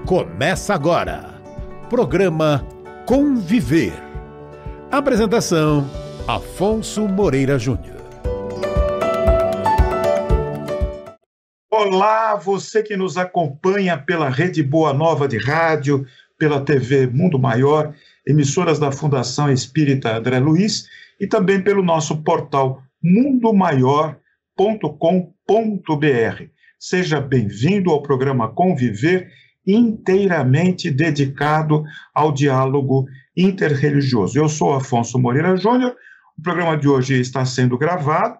Começa agora, programa Conviver. Apresentação, Afonso Moreira Júnior. Olá, você que nos acompanha pela Rede Boa Nova de Rádio, pela TV Mundo Maior, emissoras da Fundação Espírita André Luiz e também pelo nosso portal mundomaior.com.br. Seja bem-vindo ao programa Conviver, inteiramente dedicado ao diálogo interreligioso. Eu sou Afonso Moreira Júnior, o programa de hoje está sendo gravado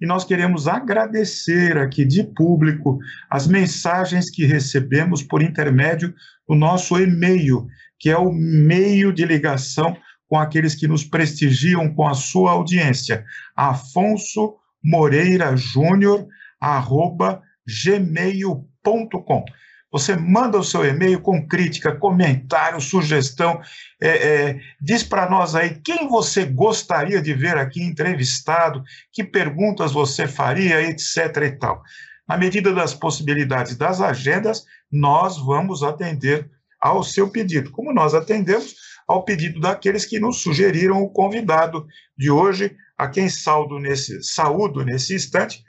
e nós queremos agradecer aqui de público as mensagens que recebemos por intermédio do nosso e-mail, que é o meio de ligação com aqueles que nos prestigiam com a sua audiência, afonsomorejunior@gmail.com. Você manda o seu e-mail com crítica, comentário, sugestão, diz para nós aí quem você gostaria de ver aqui entrevistado, que perguntas você faria, etc. e tal. Na medida das possibilidades das agendas, nós vamos atender ao seu pedido, como nós atendemos ao pedido daqueles que nos sugeriram o convidado de hoje, a quem saúdo nesse instante.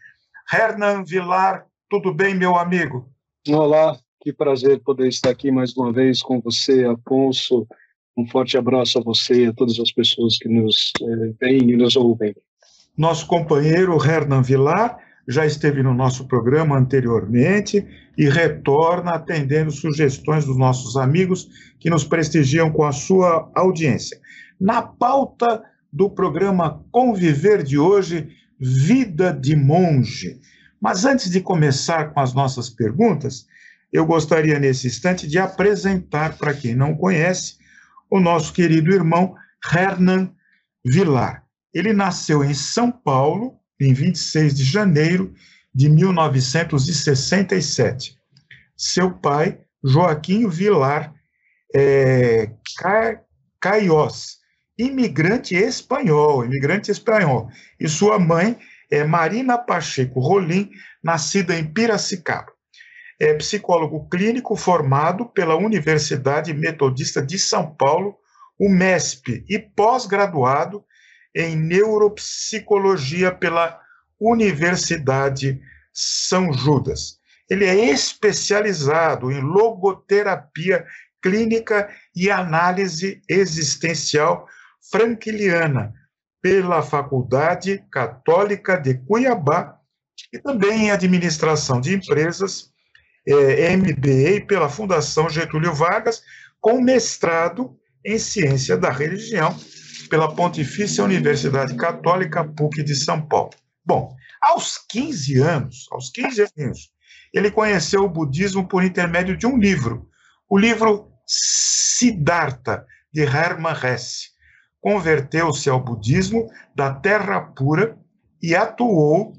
Hernan Vilar, tudo bem, meu amigo? Olá. Que prazer poder estar aqui mais uma vez com você, Afonso. Um forte abraço a você e a todas as pessoas que nos veem e nos ouvem. Nosso companheiro Hernan Vilar já esteve no nosso programa anteriormente e retorna atendendo sugestões dos nossos amigos que nos prestigiam com a sua audiência. Na pauta do programa Conviver de hoje, Vida de Monge. Mas antes de começar com as nossas perguntas, eu gostaria, nesse instante, de apresentar, para quem não conhece, o nosso querido irmão Hernan Vilar. Ele nasceu em São Paulo, em 26 de janeiro de 1967. Seu pai, Joaquim Vilar Caiós, imigrante espanhol, e sua mãe é Marina Pacheco Rolim, nascida em Piracicaba. É psicólogo clínico formado pela Universidade Metodista de São Paulo, UMESP, e pós-graduado em neuropsicologia pela Universidade São Judas. Ele é especializado em logoterapia clínica e análise existencial frankliana pela Faculdade Católica de Cuiabá e também em administração de empresas, MBA pela Fundação Getúlio Vargas, com mestrado em Ciência da Religião pela Pontifícia Universidade Católica PUC de São Paulo. Bom, aos 15 anos, ele conheceu o budismo por intermédio de um livro, o livro Siddhartha, de Hermann Hesse. Converteu-se ao budismo da Terra Pura e atuou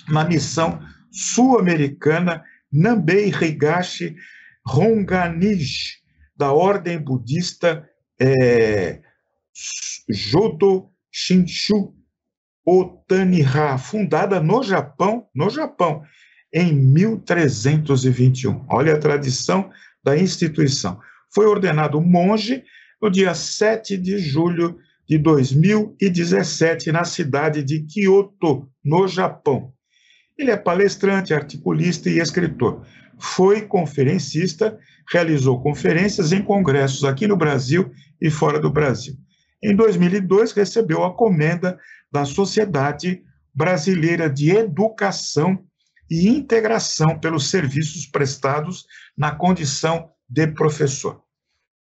na missão sul-americana Nambei Higashi Ronganij, da ordem budista Jodo Shinshu Otaniha, fundada no Japão, em 1321. Olha a tradição da instituição. Foi ordenado monge no dia 7 de julho de 2017, na cidade de Kyoto, no Japão. Ele é palestrante, articulista e escritor. Foi conferencista, realizou conferências em congressos aqui no Brasil e fora do Brasil. Em 2002, recebeu a comenda da Sociedade Brasileira de Educação e Integração pelos serviços prestados na condição de professor.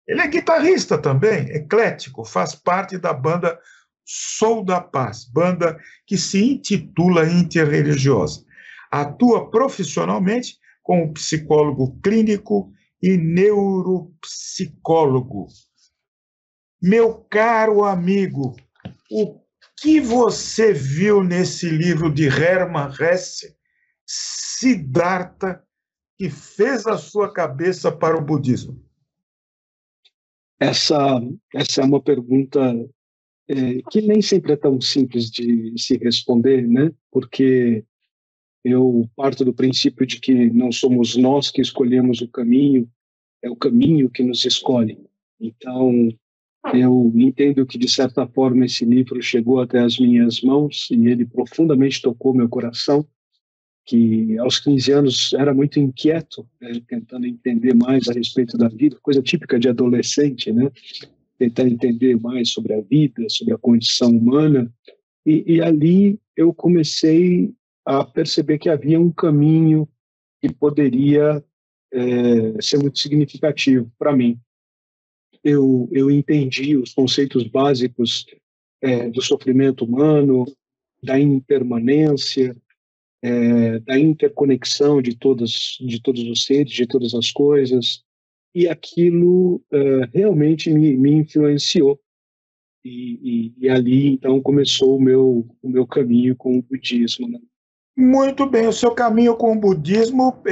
Ele é guitarrista também, eclético, faz parte da banda Sou da Paz, banda que se intitula Interreligiosa. Atua profissionalmente como psicólogo clínico e neuropsicólogo. Meu caro amigo, o que você viu nesse livro de Hermann Hesse, Siddhartha que fez a sua cabeça para o budismo? Essa é uma pergunta que nem sempre é tão simples de se responder, né? Porque eu parto do princípio de que não somos nós que escolhemos o caminho, é o caminho que nos escolhe. Então, eu entendo que, de certa forma, esse livro chegou até as minhas mãos e ele profundamente tocou meu coração, que aos 15 anos era muito inquieto, né, tentando entender mais a respeito da vida, coisa típica de adolescente, né? Tentar entender mais sobre a vida, sobre a condição humana. E ali eu comecei a perceber que havia um caminho que poderia ser muito significativo para mim. Eu entendi os conceitos básicos do sofrimento humano, da impermanência, da interconexão de todos os seres, de todas as coisas, e aquilo realmente me influenciou. E ali, então, começou o meu caminho com o budismo, né? Muito bem, o seu caminho com o budismo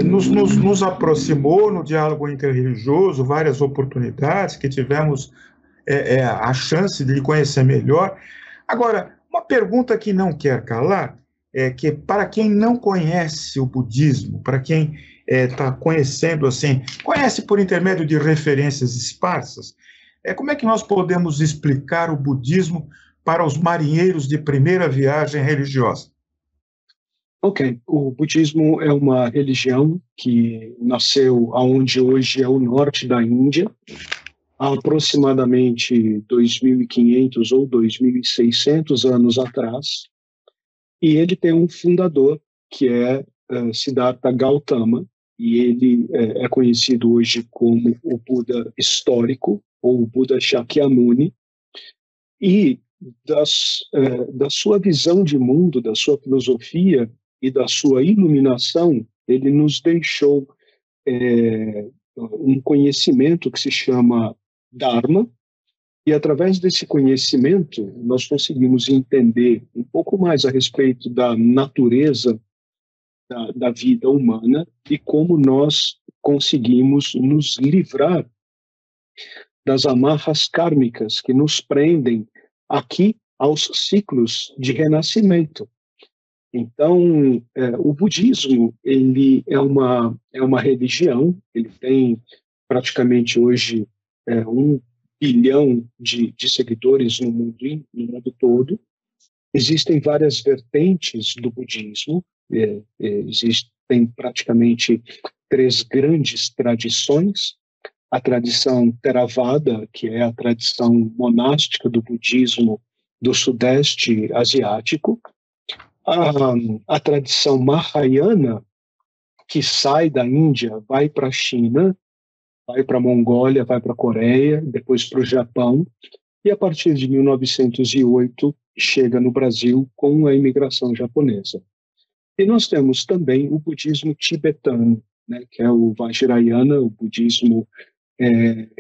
nos aproximou no diálogo interreligioso, várias oportunidades que tivemos a chance de lhe conhecer melhor. Agora, uma pergunta que não quer calar é que, para quem não conhece o budismo, para quem está conhecendo assim, conhece por intermédio de referências esparsas, como é que nós podemos explicar o budismo para os marinheiros de primeira viagem religiosa? Ok, o budismo é uma religião que nasceu aonde hoje é o norte da Índia, há aproximadamente 2.500 ou 2.600 anos atrás, e ele tem um fundador, que é Siddhartha Gautama, e ele é conhecido hoje como o Buda histórico, ou o Buda Shakyamuni, e da sua visão de mundo, da sua filosofia e da sua iluminação, ele nos deixou um conhecimento que se chama Dharma, e através desse conhecimento nós conseguimos entender um pouco mais a respeito da natureza da vida humana e como nós conseguimos nos livrar das amarras kármicas que nos prendem aqui aos ciclos de renascimento. Então, o budismo ele é uma religião, ele tem praticamente hoje 1 bilhão de seguidores no mundo todo. Existem várias vertentes do budismo, existem praticamente 3 grandes tradições. A tradição Theravada, que é a tradição monástica do budismo do Sudeste Asiático, a tradição Mahayana, que sai da Índia, vai para a China, vai para a Mongólia, vai para a Coreia, depois para o Japão, e a partir de 1908 chega no Brasil com a imigração japonesa. E nós temos também o budismo tibetano, né, que é o Vajrayana, o budismo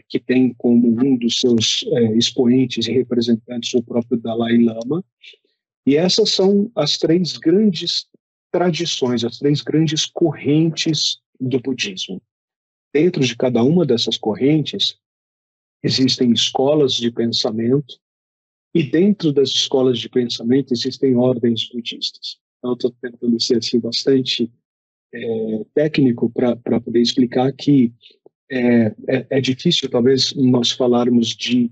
que tem como um dos seus expoentes e representantes o próprio Dalai Lama. E essas são as 3 grandes tradições, as 3 grandes correntes do budismo. Dentro de cada uma dessas correntes, existem escolas de pensamento, e dentro das escolas de pensamento existem ordens budistas. Então, estou tentando ser assim, bastante técnico para poder explicar que é difícil, talvez, nós falarmos de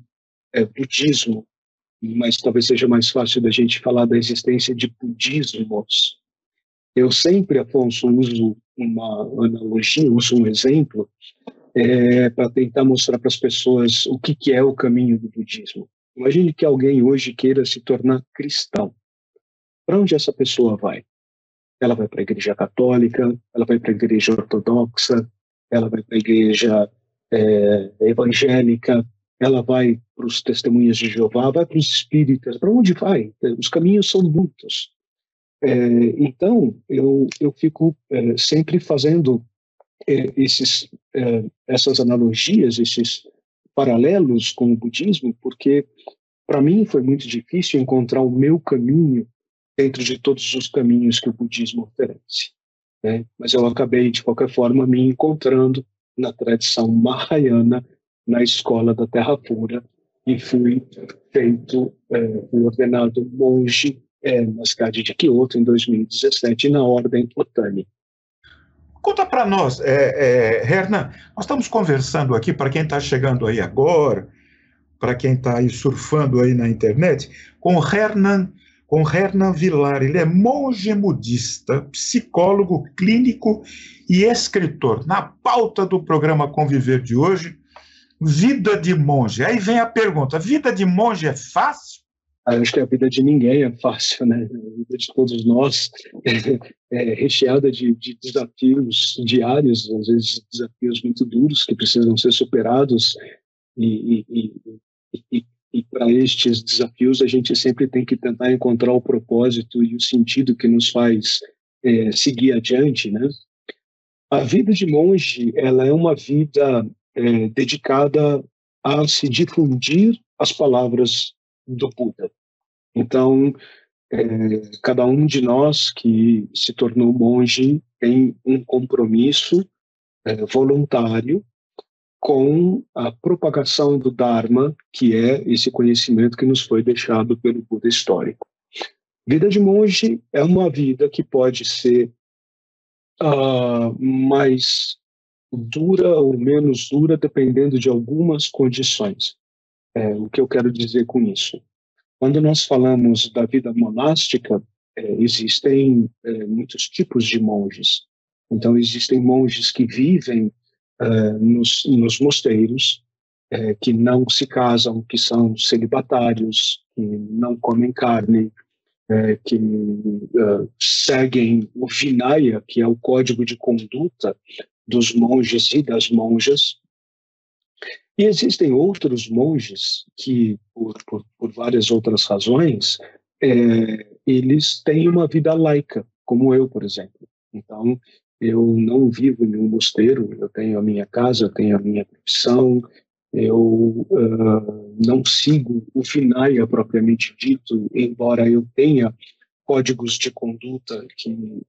budismo, mas talvez seja mais fácil da gente falar da existência de budismos. Eu sempre, Afonso, uso uma analogia, uso um exemplo para tentar mostrar para as pessoas o que é o caminho do budismo. Imagine que alguém hoje queira se tornar cristão. Para onde essa pessoa vai? Ela vai para a igreja católica, ela vai para a igreja ortodoxa, ela vai para a igreja evangélica, ela vai para os testemunhas de Jeová, vai para os espíritas. Para onde vai? Os caminhos são muitos. Então, eu fico sempre fazendo essas analogias, esses paralelos com o budismo, porque para mim foi muito difícil encontrar o meu caminho dentro de todos os caminhos que o budismo oferece, né? Mas eu acabei, de qualquer forma, me encontrando na tradição mahayana, na escola da Terra Pura, e fui fui ordenado monge na cidade de Kyoto em 2017, na Ordem Otani. Conta para nós, Hernan, nós estamos conversando aqui, para quem está chegando aí agora, para quem está aí surfando aí na internet, com Hernan Vilar. Ele é monge budista, psicólogo clínico e escritor. Na pauta do programa Conviver de hoje, vida de monge. Aí vem a pergunta, vida de monge é fácil? Eu acho que a vida de ninguém é fácil, né? A vida de todos nós é recheada de desafios diários, às vezes desafios muito duros que precisam ser superados, e para estes desafios a gente sempre tem que tentar encontrar o propósito e o sentido que nos faz seguir adiante, né? A vida de monge, ela é uma vida dedicada a se difundir as palavras do Buda. Então, cada um de nós que se tornou monge tem um compromisso voluntário com a propagação do Dharma, que é esse conhecimento que nos foi deixado pelo Buda histórico. Vida de monge é uma vida que pode ser mais dura ou menos dura, dependendo de algumas condições. O que eu quero dizer com isso? Quando nós falamos da vida monástica, existem muitos tipos de monges. Então, existem monges que vivem nos mosteiros, que não se casam, que são celibatários, que não comem carne, que seguem o Vinaya, que é o código de conduta dos monges e das monjas. E existem outros monges que, por várias outras razões, eles têm uma vida laica, como eu, por exemplo. Então, eu não vivo em um mosteiro, eu tenho a minha casa, eu tenho a minha profissão, eu não sigo o Vinaya propriamente dito, embora eu tenha códigos de conduta que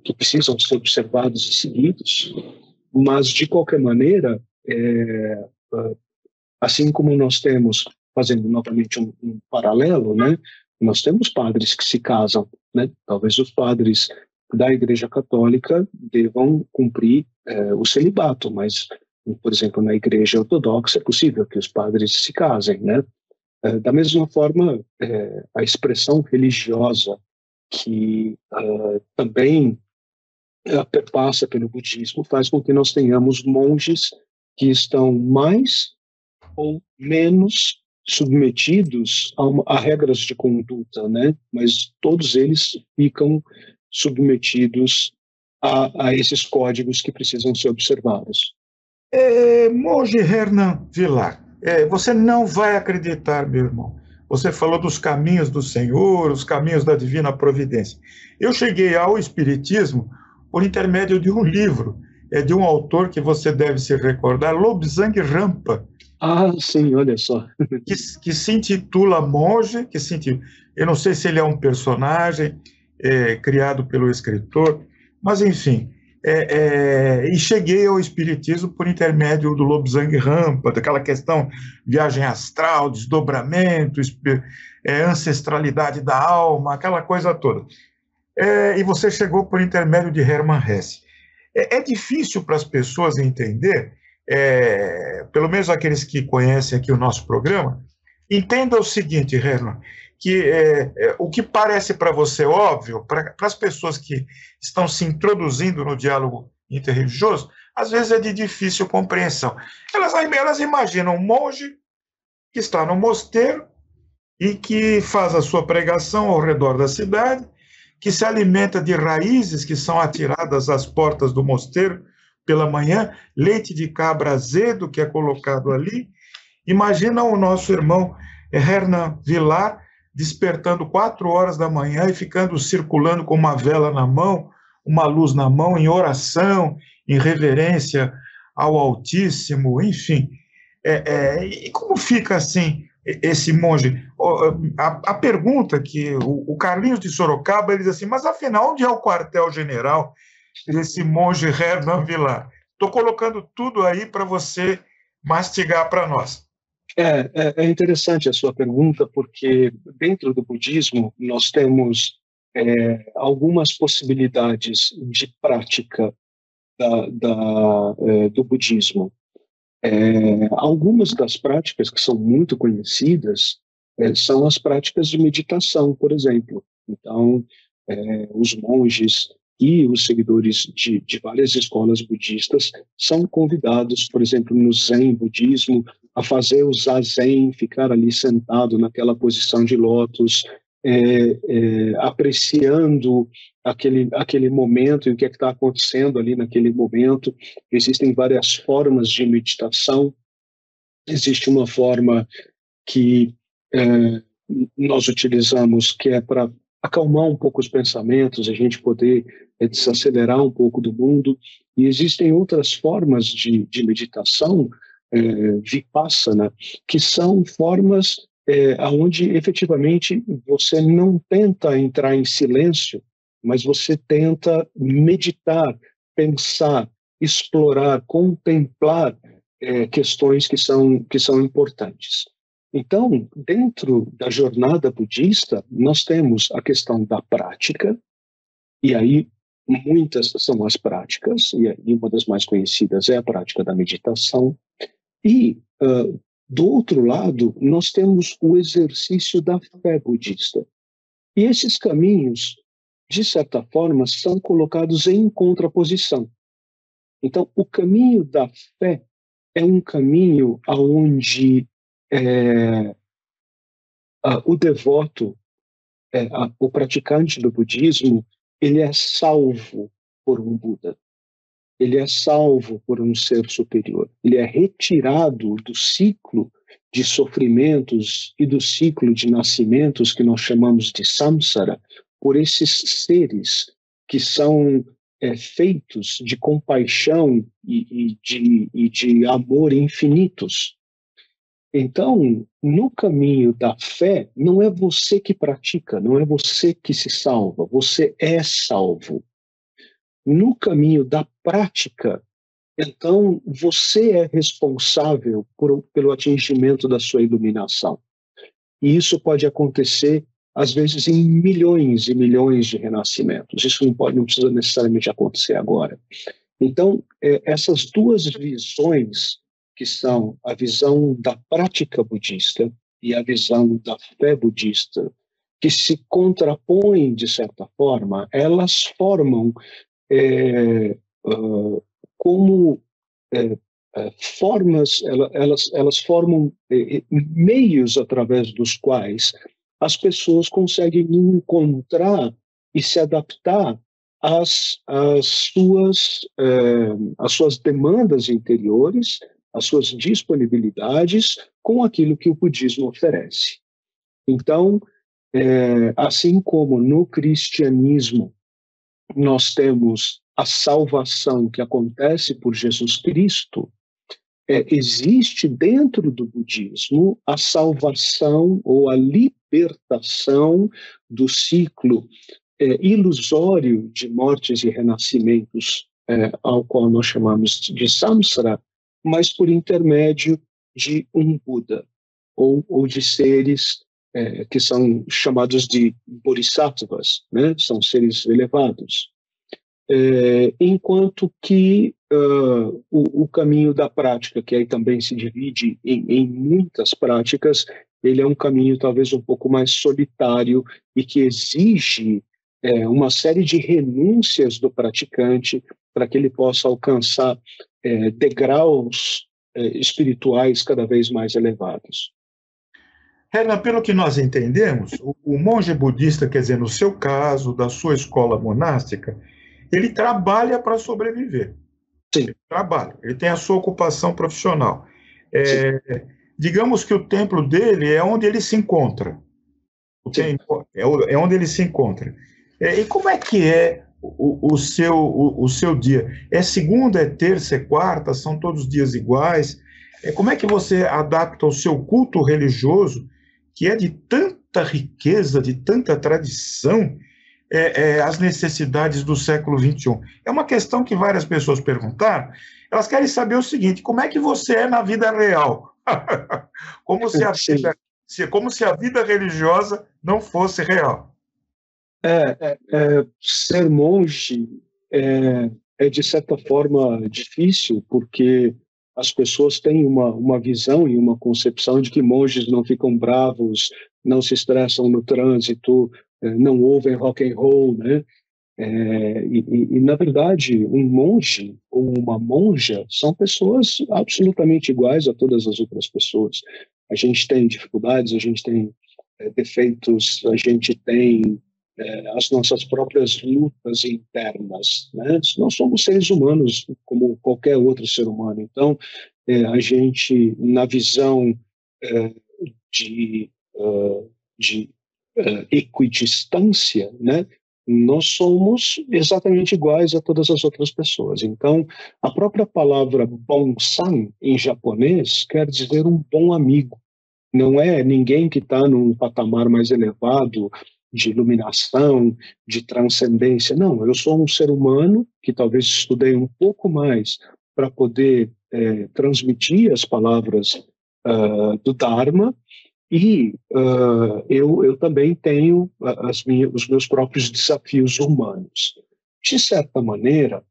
que precisam ser observados e seguidos. Mas, de qualquer maneira, assim como nós temos, fazendo novamente um paralelo, né, nós temos padres que se casam, né? Talvez os padres da Igreja Católica devam cumprir o celibato, mas, por exemplo, na Igreja Ortodoxa é possível que os padres se casem, né? Da mesma forma, a expressão religiosa que também perpassa pelo budismo faz com que nós tenhamos monges que estão mais ou menos submetidos a regras de conduta, né? Mas todos eles ficam submetidos a esses códigos que precisam ser observados. Monge Hernan Vilar, você não vai acreditar, meu irmão. Você falou dos caminhos do Senhor, os caminhos da divina providência. Eu cheguei ao Espiritismo por intermédio de um livro, de um autor que você deve se recordar, Lobsang Rampa. Ah, sim, olha só. Que se intitula Monge, eu não sei se ele é um personagem criado pelo escritor, mas enfim, e cheguei ao Espiritismo por intermédio do Lobsang Rampa, daquela questão viagem astral, desdobramento, ancestralidade da alma, aquela coisa toda. E você chegou por intermédio de Hermann Hesse. É difícil para as pessoas entender, pelo menos aqueles que conhecem aqui o nosso programa, entenda o seguinte, Hermann, que o que parece para você óbvio, para as pessoas que estão se introduzindo no diálogo interreligioso, às vezes é de difícil compreensão. Elas imaginam um monge que está no mosteiro e que faz a sua pregação ao redor da cidade, que se alimenta de raízes que são atiradas às portas do mosteiro pela manhã, leite de cabra azedo que é colocado ali. Imagina o nosso irmão Hernan Vilar despertando 4 horas da manhã e ficando circulando com uma vela na mão, uma luz na mão, em oração, em reverência ao Altíssimo, enfim. E como fica assim esse monge? A pergunta que o Carlinhos de Sorocaba, ele diz assim, mas afinal, onde é o quartel-general desse monge Hernan Vilar? Estou colocando tudo aí para você mastigar para nós. É interessante a sua pergunta, porque dentro do budismo nós temos algumas possibilidades de prática do budismo. Algumas das práticas que são muito conhecidas são as práticas de meditação, por exemplo. Então, os monges e os seguidores de várias escolas budistas são convidados, por exemplo, no Zen budismo, a fazer o zazen, ficar ali sentado naquela posição de lótus, apreciando aquele momento e o que é que está acontecendo ali naquele momento. Existem várias formas de meditação. Existe uma forma que nós utilizamos que é para acalmar um pouco os pensamentos, a gente poder desacelerar um pouco do mundo. E existem outras formas de meditação, vipassana, que são formas onde efetivamente você não tenta entrar em silêncio, mas você tenta meditar, pensar, explorar, contemplar questões que são importantes. Então, dentro da jornada budista, nós temos a questão da prática, e aí muitas são as práticas, e aí uma das mais conhecidas é a prática da meditação, e do outro lado, nós temos o exercício da fé budista. E esses caminhos, de certa forma, são colocados em contraposição. Então, o caminho da fé é um caminho onde o devoto, o praticante do budismo, ele é salvo por um Buda. Ele é salvo por um ser superior. Ele é retirado do ciclo de sofrimentos e do ciclo de nascimentos que nós chamamos de samsara, por esses seres que são feitos de compaixão e de amor infinitos. Então, no caminho da fé, não é você que pratica, não é você que se salva, você é salvo. No caminho da prática, então, você é responsável pelo atingimento da sua iluminação. E isso pode acontecer, às vezes, em milhões e milhões de renascimentos. Isso não precisa necessariamente acontecer agora. Então, essas duas visões, que são a visão da prática budista e a visão da fé budista, que se contrapõem, de certa forma, elas formam como formas, elas formam meios através dos quais as pessoas conseguem encontrar e se adaptar às suas demandas interiores, às suas disponibilidades com aquilo que o budismo oferece. Então, assim como no cristianismo nós temos a salvação que acontece por Jesus Cristo, existe dentro do budismo a salvação ou a libertação do ciclo ilusório de mortes e renascimentos, ao qual nós chamamos de samsara, mas por intermédio de um Buda, ou de seres que são chamados de bodhisattvas, né? São seres elevados. Enquanto que o caminho da prática, que aí também se divide em muitas práticas, ele é um caminho talvez um pouco mais solitário e que exige uma série de renúncias do praticante para que ele possa alcançar degraus espirituais cada vez mais elevados. Hernan, pelo que nós entendemos, o monge budista, quer dizer, no seu caso, da sua escola monástica, ele trabalha para sobreviver. Sim. Ele trabalha, ele tem a sua ocupação profissional. Digamos que o templo dele é onde ele se encontra. É onde ele se encontra. E como é que é o seu dia? É segunda, é terça, é quarta? São todos os dias iguais? Como é que você adapta o seu culto religioso, que é de tanta riqueza, de tanta tradição, as necessidades do século XXI? É uma questão que várias pessoas perguntaram. Elas querem saber o seguinte: como é que você é na vida real? Como se como se a vida religiosa não fosse real. Ser monge é, de certa forma, difícil, porque as pessoas têm uma visão e uma concepção de que monges não ficam bravos, não se estressam no trânsito, não ouvem rock and roll, né? Na verdade, um monge ou uma monja são pessoas absolutamente iguais a todas as outras pessoas. A gente tem dificuldades, a gente tem defeitos, a gente tem as nossas próprias lutas internas, né? Nós somos seres humanos como qualquer outro ser humano. Então, a gente, na visão de equidistância, né? Nós somos exatamente iguais a todas as outras pessoas. Então, a própria palavra bonsan, em japonês, quer dizer um bom amigo. Não é ninguém que está num patamar mais elevado de iluminação, de transcendência. Não, eu sou um ser humano que talvez estudei um pouco mais para poder transmitir as palavras do Dharma, e eu também tenho os meus próprios desafios humanos. De certa maneira,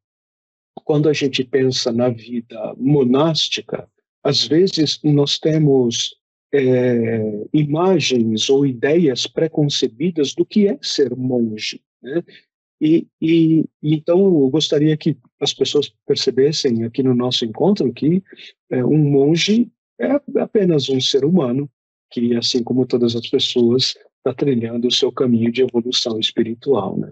quando a gente pensa na vida monástica, às vezes nós temos imagens ou ideias preconcebidas do que é ser monge, né? Então eu gostaria que as pessoas percebessem aqui no nosso encontro que um monge é apenas um ser humano que, assim como todas as pessoas, está trilhando o seu caminho de evolução espiritual, né?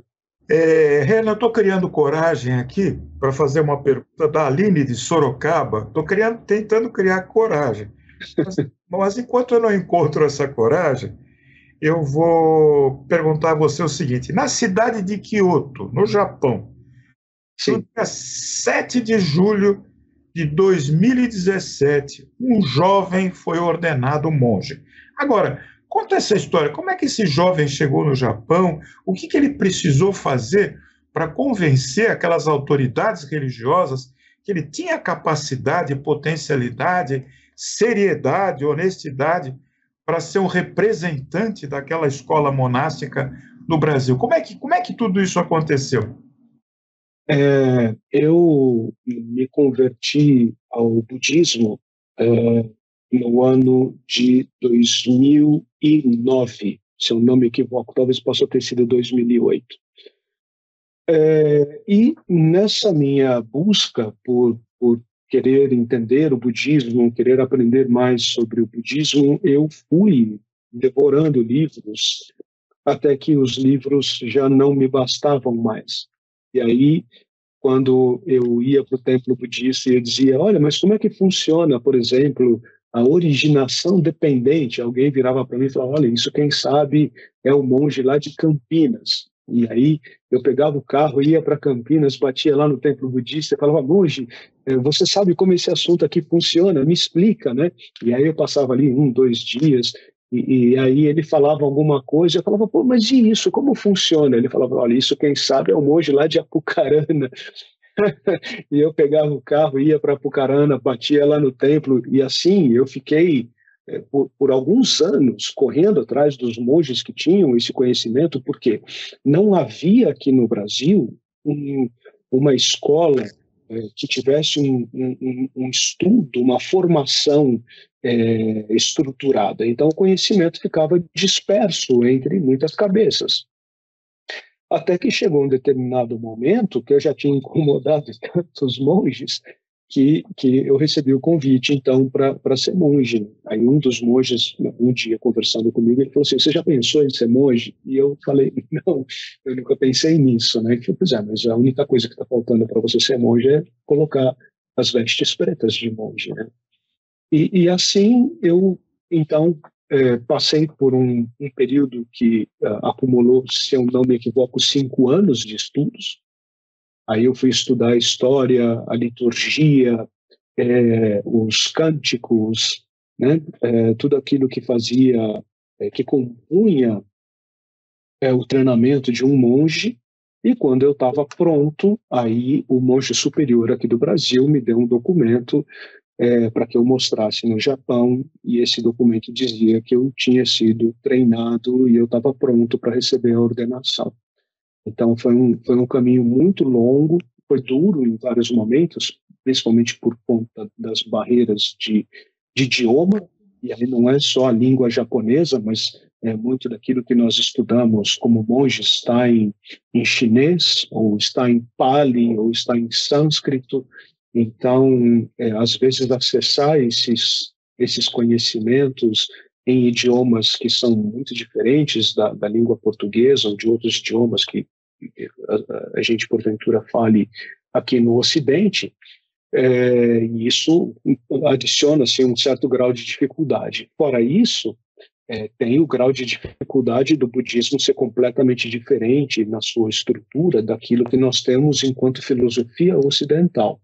Renan, eu estou criando coragem aqui para fazer uma pergunta da Aline de Sorocaba. Estou tentando criar coragem. Mas enquanto eu não encontro essa coragem, eu vou perguntar a você o seguinte: na cidade de Kyoto, no Japão, no dia 7 de julho de 2017, um jovem foi ordenado monge. Agora, conta essa história. Como é que esse jovem chegou no Japão? O que ele precisou fazer para convencer aquelas autoridades religiosas que ele tinha capacidade, potencialidade, seriedade, honestidade para ser um representante daquela escola monástica no Brasil? Como é que tudo isso aconteceu? Eu me converti ao budismo no ano de 2009, se eu não me equivoco, talvez possa ter sido 2008. E nessa minha busca por querer entender o budismo, querer aprender mais sobre o budismo, eu fui devorando livros, até que os livros já não me bastavam mais. E aí, quando eu ia para o templo budista e eu dizia, olha, mas como é que funciona, por exemplo, a originação dependente? Alguém virava para mim e falava, olha, isso quem sabe é o monge lá de Campinas. E aí eu pegava o carro, ia para Campinas, batia lá no templo budista e falava, monge, você sabe como esse assunto aqui funciona? Me explica, né? E aí eu passava ali 2 dias, e aí ele falava alguma coisa, eu falava, pô, mas e isso, como funciona? Ele falava, olha, isso quem sabe é o monge lá de Apucarana. E eu pegava o carro, ia para Apucarana, batia lá no templo, e assim eu fiquei por alguns anos correndo atrás dos monges que tinham esse conhecimento, porque não havia aqui no Brasil uma escola que tivesse um estudo, uma formação estruturada. Então o conhecimento ficava disperso entre muitas cabeças. Até que chegou um determinado momento que eu já tinha incomodado tantos monges que eu recebi o convite, então, para ser monge. Aí um dos monges, um dia, conversando comigo, ele falou assim, você já pensou em ser monge? E eu falei, não, eu nunca pensei nisso, né? Ele falou, pois mas a única coisa que está faltando para você ser monge é colocar as vestes pretas de monge, né? E assim, eu, então, passei por um período que acumulou, se eu não me equivoco, 5 anos de estudos. Aí eu fui estudar a história, a liturgia, os cânticos, né? Tudo aquilo que fazia que compunha o treinamento de um monge, e quando eu estava pronto, aí o monge superior aqui do Brasil me deu um documento para que eu mostrasse no Japão, e esse documento dizia que eu tinha sido treinado e eu estava pronto para receber a ordenação. Então foi um caminho muito longo, foi duro em vários momentos, principalmente por conta das barreiras de idioma, e aí não é só a língua japonesa, mas muito daquilo que nós estudamos como monges está em chinês, ou está em Pali, ou está em sânscrito. Então, às vezes, acessar esses conhecimentos em idiomas que são muito diferentes da língua portuguesa ou de outros idiomas que a gente, porventura, fale aqui no Ocidente, e isso adiciona-se um certo grau de dificuldade. Fora isso, tem o grau de dificuldade do budismo ser completamente diferente na sua estrutura daquilo que nós temos enquanto filosofia ocidental.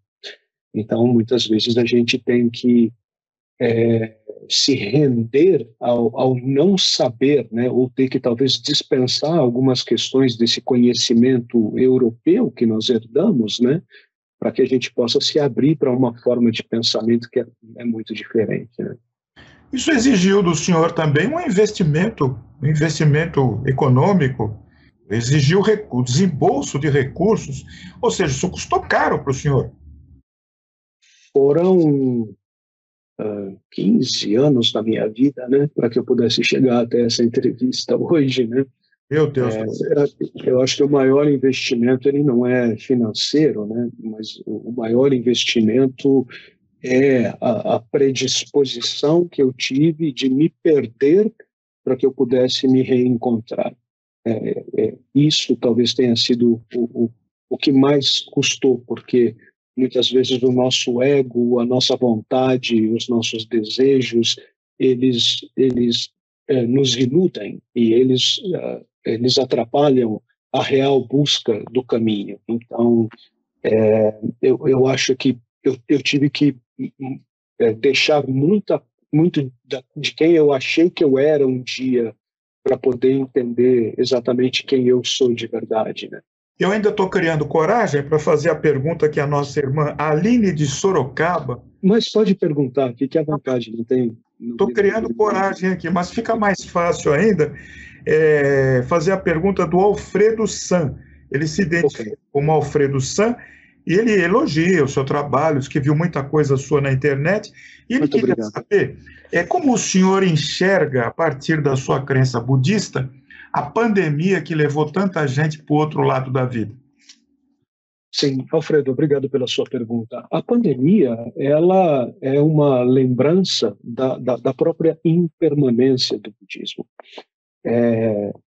Então, muitas vezes a gente tem que se render ao não saber, né, ou ter que talvez dispensar algumas questões desse conhecimento europeu que nós herdamos, né, para que a gente possa se abrir para uma forma de pensamento que é muito diferente, né? Isso exigiu do senhor também um investimento econômico, exigiu o desembolso de recursos, ou seja, isso custou caro para o senhor. Foram 15 anos da minha vida, né, para que eu pudesse chegar até essa entrevista hoje, né? Meu Deus do céu. Eu acho que o maior investimento ele não é financeiro, né, mas o maior investimento é a predisposição que eu tive de me perder para que eu pudesse me reencontrar. Isso talvez tenha sido o que mais custou, porque muitas vezes o nosso ego, a nossa vontade, os nossos desejos, eles nos iludem e eles atrapalham a real busca do caminho. Então, eu acho que eu tive que deixar muito de quem eu achei que eu era um dia para poder entender exatamente quem eu sou de verdade, né? Eu ainda estou criando coragem para fazer a pergunta que a nossa irmã Aline de Sorocaba... Mas pode perguntar, fique à vontade, não tem... Estou criando coragem aqui, mas fica mais fácil ainda fazer a pergunta do Alfredo San. Ele se identifica como Alfredo San e ele elogia o seu trabalho, diz que viu muita coisa sua na internet, e ele queria saber como o senhor enxerga, a partir da sua crença budista, a pandemia que levou tanta gente para o outro lado da vida. Sim, Alfredo, obrigado pela sua pergunta. A pandemia, ela é uma lembrança da própria impermanência do budismo.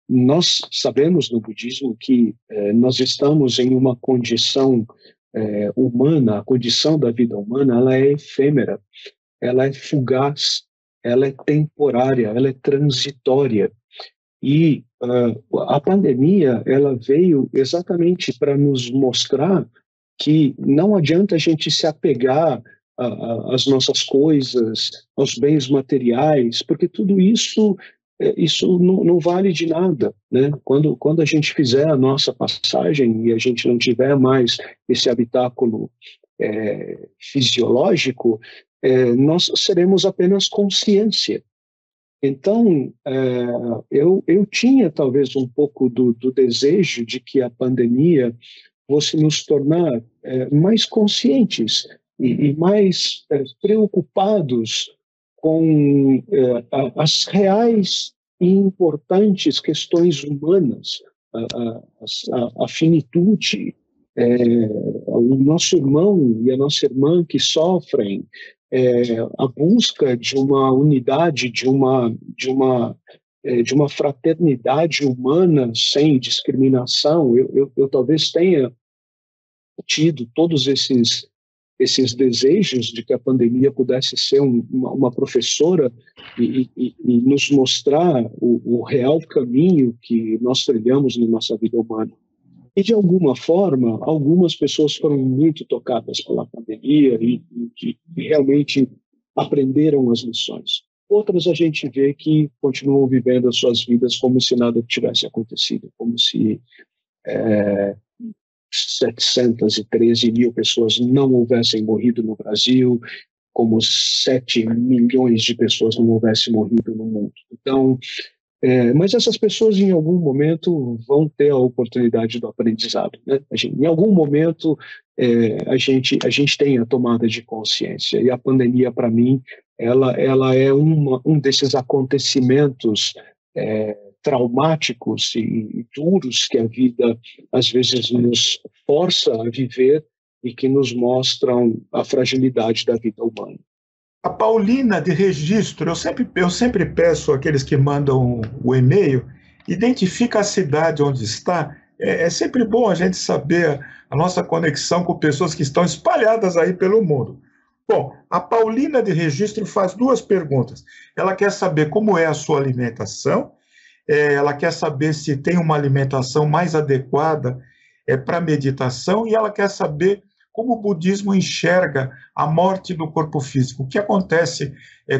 Nós sabemos no budismo que nós estamos em uma condição humana, a condição da vida humana, ela é efêmera, ela é fugaz, ela é temporária, ela é transitória. E a pandemia, ela veio exatamente para nos mostrar que não adianta a gente se apegar às nossas coisas, aos bens materiais, porque tudo isso não vale de nada, né? Quando a gente fizer a nossa passagem e a gente não tiver mais esse habitáculo fisiológico, nós seremos apenas consciência. Então, eu tinha talvez um pouco do desejo de que a pandemia fosse nos tornar mais conscientes e mais preocupados com as reais e importantes questões humanas, a finitude, o nosso irmão e a nossa irmã que sofrem, a busca de uma unidade, de uma fraternidade humana sem discriminação. Eu talvez tenha tido todos esses desejos de que a pandemia pudesse ser uma professora e nos mostrar o real caminho que nós trilhamos na nossa vida humana. E, de alguma forma, algumas pessoas foram muito tocadas pela pandemia e realmente aprenderam as lições. Outras a gente vê que continuam vivendo as suas vidas como se nada tivesse acontecido, como se 713 mil pessoas não houvessem morrido no Brasil, como 7 milhões de pessoas não houvessem morrido no mundo. Então, mas essas pessoas, em algum momento, vão ter a oportunidade do aprendizado, né? Em algum momento, a gente tem a tomada de consciência. E a pandemia, para mim, ela é um desses acontecimentos traumáticos e duros que a vida, às vezes, nos força a viver e que nos mostram a fragilidade da vida humana. A Paulina de registro, eu sempre peço àqueles que mandam o e-mail, identifica a cidade onde está. É sempre bom a gente saber a nossa conexão com pessoas que estão espalhadas aí pelo mundo. Bom, a Paulina de registro faz 2 perguntas. Ela quer saber como é a sua alimentação, ela quer saber se tem uma alimentação mais adequada para meditação, e ela quer saber como o budismo enxerga a morte do corpo físico, o que acontece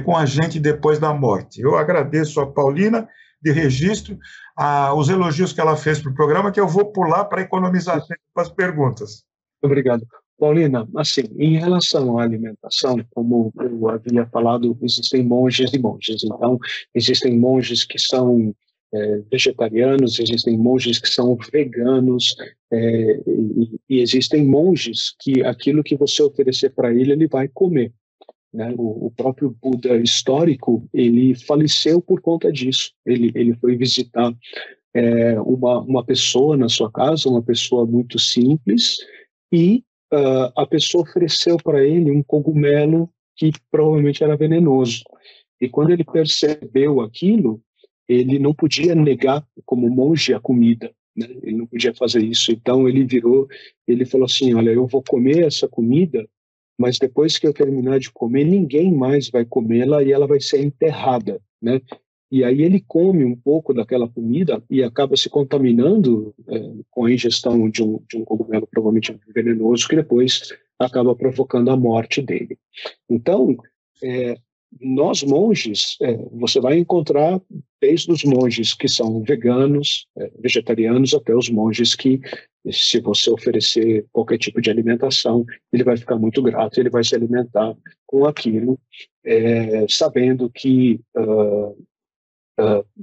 com a gente depois da morte. Eu agradeço a Paulina de registro, os elogios que ela fez para o programa, que eu vou pular para economizar tempo para as perguntas. Obrigado. Paulina, assim, em relação à alimentação, como eu havia falado, existem monges e monges. Então, existem monges que são vegetarianos, existem monges que são veganos, e existem monges que aquilo que você oferecer para ele, ele vai comer, né? O próprio Buda histórico, ele faleceu por conta disso. Ele foi visitar uma pessoa na sua casa, uma pessoa muito simples, e a pessoa ofereceu para ele um cogumelo que provavelmente era venenoso. E quando ele percebeu aquilo, ele não podia negar como monge a comida, né? Ele não podia fazer isso. Então ele falou assim: olha, eu vou comer essa comida, mas depois que eu terminar de comer, ninguém mais vai comê-la e ela vai ser enterrada, né? E aí ele come um pouco daquela comida e acaba se contaminando com a ingestão de um cogumelo provavelmente venenoso, que depois acaba provocando a morte dele. Então, nós monges, você vai encontrar desde os monges que são veganos, vegetarianos, até os monges que, se você oferecer qualquer tipo de alimentação, ele vai ficar muito grato, ele vai se alimentar com aquilo, sabendo que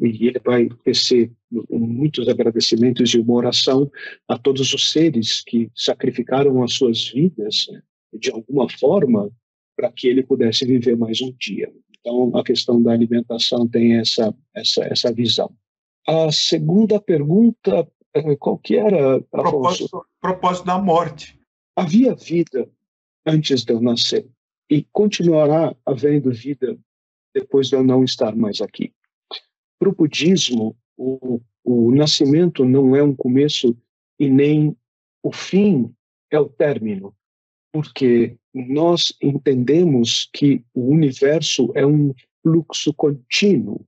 e ele vai tecer muitos agradecimentos e uma oração a todos os seres que sacrificaram as suas vidas de alguma forma para que ele pudesse viver mais um dia. Então, a questão da alimentação tem essa visão. A segunda pergunta, qual que era, Afonso? Propósito da morte. Havia vida antes de eu nascer e continuará havendo vida depois de eu não estar mais aqui. Para o budismo, o nascimento não é um começo e nem o fim é o término, porque nós entendemos que o universo é um fluxo contínuo.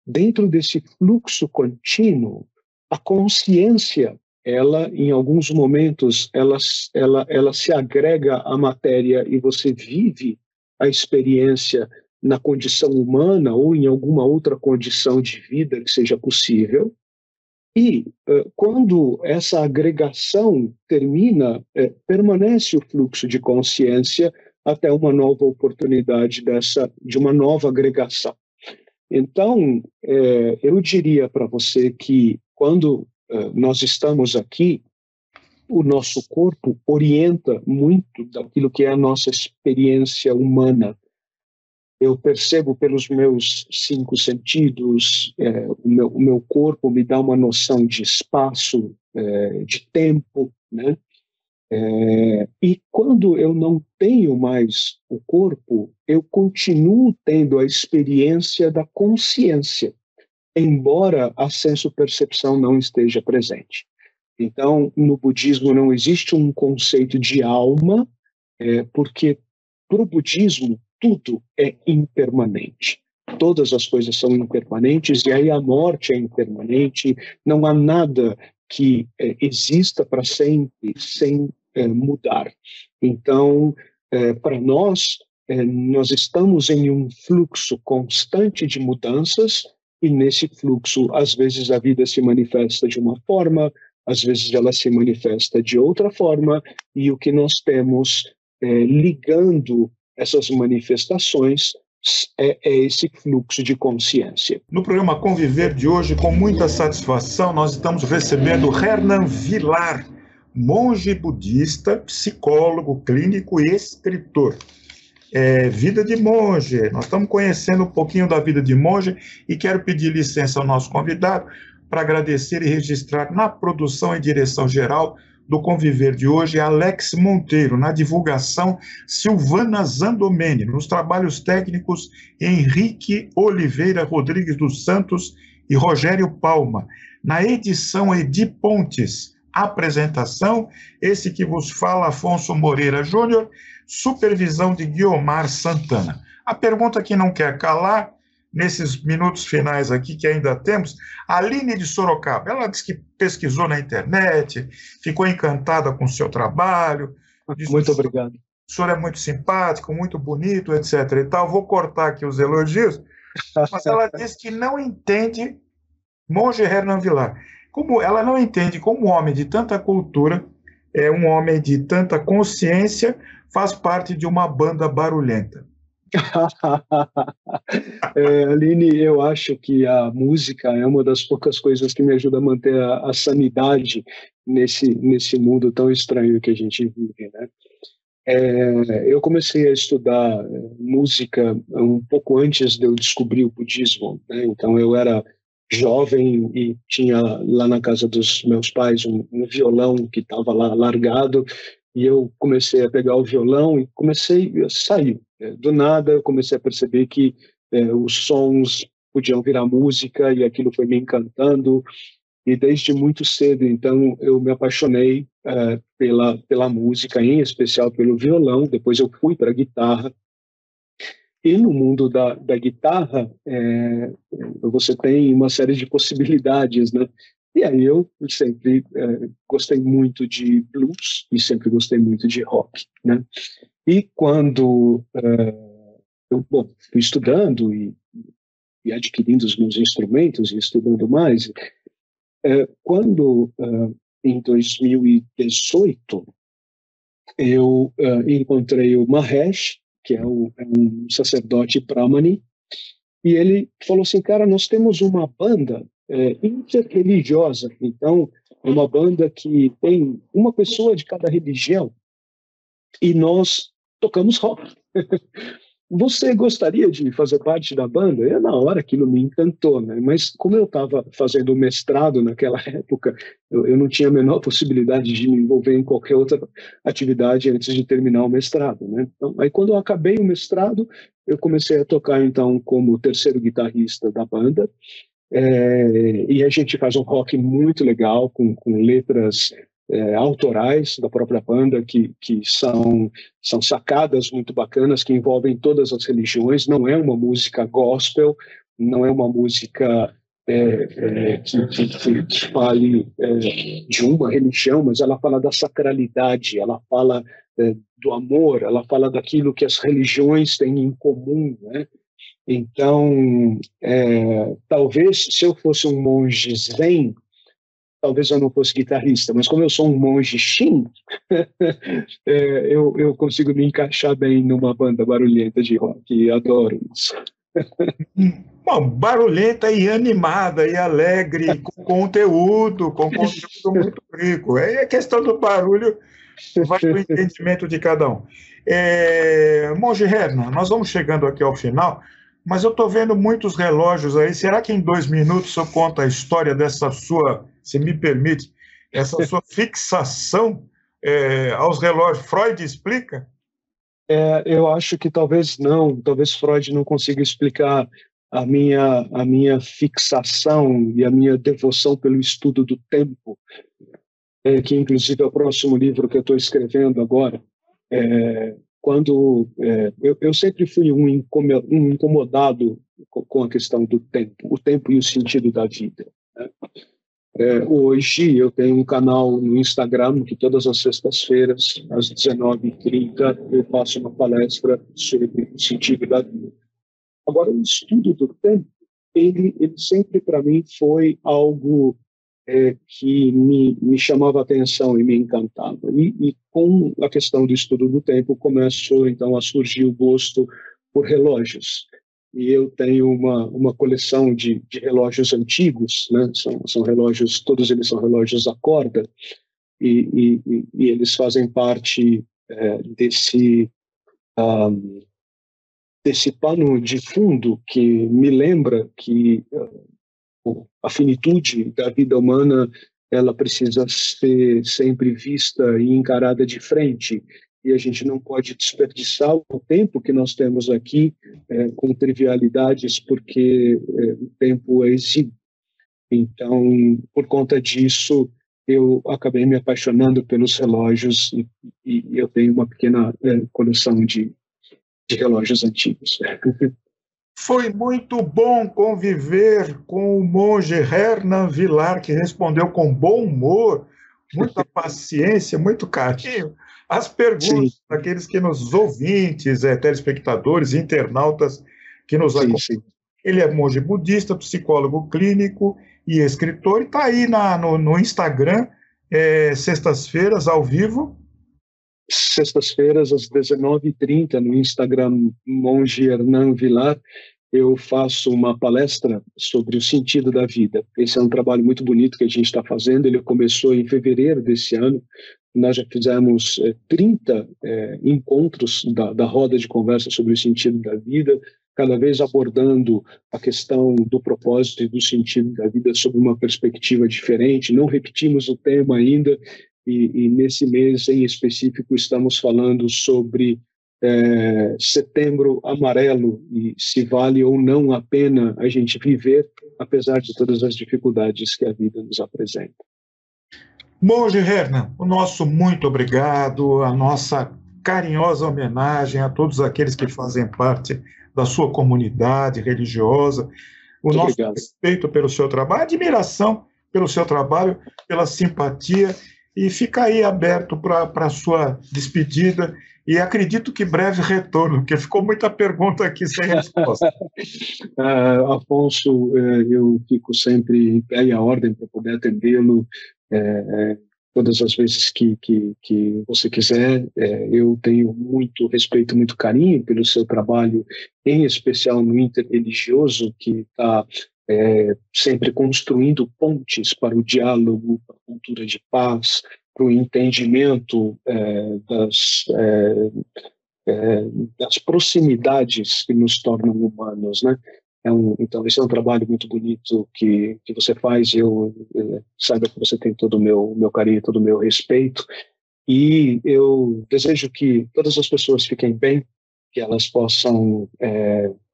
Dentro desse fluxo contínuo, a consciência, ela, em alguns momentos, ela se agrega à matéria e você vive a experiência na condição humana ou em alguma outra condição de vida que seja possível. E quando essa agregação termina, permanece o fluxo de consciência até uma nova oportunidade de uma nova agregação. Então, eu diria para você que quando nós estamos aqui, o nosso corpo orienta muito daquilo que é a nossa experiência humana. Eu percebo pelos meus 5 sentidos, o meu corpo me dá uma noção de espaço, de tempo, né? E quando eu não tenho mais o corpo, eu continuo tendo a experiência da consciência, embora a senso-percepção não esteja presente. Então, no budismo não existe um conceito de alma, porque para o budismo tudo é impermanente. Todas as coisas são impermanentes e aí a morte é impermanente. Não há nada que exista para sempre sem mudar. Então, para nós, nós estamos em um fluxo constante de mudanças, e nesse fluxo, às vezes, a vida se manifesta de uma forma, às vezes ela se manifesta de outra forma, e o que nós temos ligando essas manifestações é esse fluxo de consciência. No programa Conviver de hoje, com muita satisfação, nós estamos recebendo Hernan Vilar, monge budista, psicólogo clínico e escritor. Vida de monge, nós estamos conhecendo um pouquinho da vida de monge e quero pedir licença ao nosso convidado para agradecer e registrar na produção e direção geral do Conviver de hoje Alex Monteiro, na divulgação Silvana Zandomeni, nos trabalhos técnicos Henrique Oliveira Rodrigues dos Santos e Rogério Palma, na edição Edi Pontes, apresentação, esse que vos fala Afonso Moreira Júnior, supervisão de Guiomar Santana. A pergunta que não quer calar, nesses minutos finais aqui que ainda temos, a Aline de Sorocaba, ela disse que pesquisou na internet, ficou encantada com o seu trabalho. Muito obrigado. O senhor é muito simpático, muito bonito, etc. e tal. Vou cortar aqui os elogios, mas ela disse que não entende monge Hernan Vilar. Como ela não entende como um homem de tanta cultura, um homem de tanta consciência, faz parte de uma banda barulhenta. Aline, eu acho que a música é uma das poucas coisas que me ajuda a manter a sanidade nesse mundo tão estranho que a gente vive, né? Eu comecei a estudar música um pouco antes de eu descobrir o budismo, né? Então eu era jovem e tinha lá na casa dos meus pais um violão que estava lá largado, e eu comecei a pegar o violão e comecei a sair. Do nada eu comecei a perceber que os sons podiam virar música, e aquilo foi me encantando, e desde muito cedo então eu me apaixonei pela música, em especial pelo violão. Depois eu fui para a guitarra. E no mundo da guitarra, você tem uma série de possibilidades, né? E aí eu sempre gostei muito de blues e sempre gostei muito de rock, né? E quando eu fui estudando e adquirindo os meus instrumentos e estudando mais, quando em 2018 eu encontrei o Mahesh, que é um sacerdote Brahmani, e ele falou assim: cara, nós temos uma banda interreligiosa, então é uma banda que tem uma pessoa de cada religião, e nós tocamos rock. Você gostaria de fazer parte da banda? E na hora aquilo me encantou, né? Mas como eu estava fazendo mestrado naquela época, eu não tinha a menor possibilidade de me envolver em qualquer outra atividade antes de terminar o mestrado, né? Então, aí quando eu acabei o mestrado, eu comecei a tocar então como terceiro guitarrista da banda, e a gente faz um rock muito legal, com letras autorais da própria banda, que são sacadas muito bacanas, que envolvem todas as religiões. Não é uma música gospel, não é uma música que fale de uma religião, mas ela fala da sacralidade, ela fala do amor, ela fala daquilo que as religiões têm em comum, né? Então, talvez se eu fosse um monge zen, talvez eu não fosse guitarrista, mas como eu sou um monge Shin, eu consigo me encaixar bem numa banda barulhenta de rock, e adoro isso. Bom, barulhenta e animada e alegre, com conteúdo muito rico. A questão do barulho vai do entendimento de cada um. Monge Hernan, nós vamos chegando aqui ao final, mas eu estou vendo muitos relógios aí. Será que em 2 minutos eu conto a história dessa sua, se me permite, essa sua fixação aos relógios? Freud explica? Eu acho que talvez Freud não consiga explicar a minha fixação e a minha devoção pelo estudo do tempo, que inclusive é o próximo livro que eu estou escrevendo agora. Eu sempre fui um incomodado com a questão do tempo, o tempo e o sentido da vida, né? Hoje eu tenho um canal no Instagram que todas as sextas-feiras, às 19h30, eu faço uma palestra sobre o sentido da vida. Agora, o estudo do tempo, ele sempre para mim foi algo que me chamava a atenção e me encantava. E com a questão do estudo do tempo, começou então a surgir o gosto por relógios. E eu tenho uma coleção de relógios antigos, né? São relógios, todos eles são relógios à corda, e eles fazem parte desse pano de fundo que me lembra que a finitude da vida humana, ela precisa ser sempre vista e encarada de frente, e a gente não pode desperdiçar o tempo que nós temos aqui com trivialidades, porque o tempo é exíguo. Então, por conta disso, eu acabei me apaixonando pelos relógios e eu tenho uma pequena coleção de relógios antigos. Foi muito bom conviver com o monge Hernan Vilar, que respondeu com bom humor, muita paciência, muito carinho, as perguntas daqueles que nos ouvintes, telespectadores, internautas que nos acompanham. Sim. Ele é monge budista, psicólogo clínico e escritor, e está aí no Instagram, sextas-feiras, ao vivo. Sextas-feiras, às 19h30, no Instagram Monge Hernan Vilar, eu faço uma palestra sobre o sentido da vida. Esse é um trabalho muito bonito que a gente está fazendo. Ele começou em fevereiro desse ano. Nós já fizemos 30 encontros da roda de conversa sobre o sentido da vida, cada vez abordando a questão do propósito e do sentido da vida sob uma perspectiva diferente. Não repetimos o tema ainda, e nesse mês em específico estamos falando sobre Setembro Amarelo e se vale ou não a pena a gente viver, apesar de todas as dificuldades que a vida nos apresenta. Monge Hernan, o nosso muito obrigado, a nossa carinhosa homenagem a todos aqueles que fazem parte da sua comunidade religiosa, o nosso respeito pelo seu trabalho, admiração pelo seu trabalho, pela simpatia, e fica aí aberto para a sua despedida, e acredito que breve retorno, porque ficou muita pergunta aqui sem resposta. Afonso, eu fico sempre em pé e à ordem para poder atendê-lo todas as vezes que você quiser. Eu tenho muito respeito, muito carinho pelo seu trabalho, em especial no interreligioso, que está sempre construindo pontes para o diálogo, para a cultura de paz, para o entendimento das proximidades que nos tornam humanos, né? Então, esse é um trabalho muito bonito que você faz, e eu saiba que você tem todo o meu carinho, todo o meu respeito, e eu desejo que todas as pessoas fiquem bem, que elas possam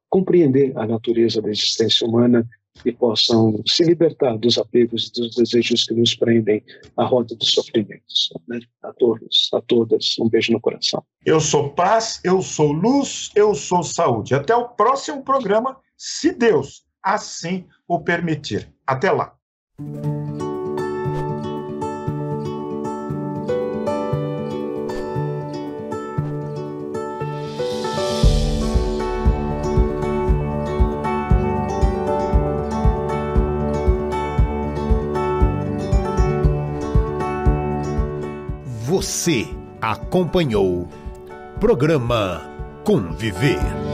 compreender a natureza da existência humana e possam se libertar dos apegos e dos desejos que nos prendem à roda dos sofrimentos. Né? A todos, a todas, um beijo no coração. Eu sou paz, eu sou luz, eu sou saúde. Até o próximo programa, se Deus assim o permitir. Até lá. Você acompanhou Programa Conviver.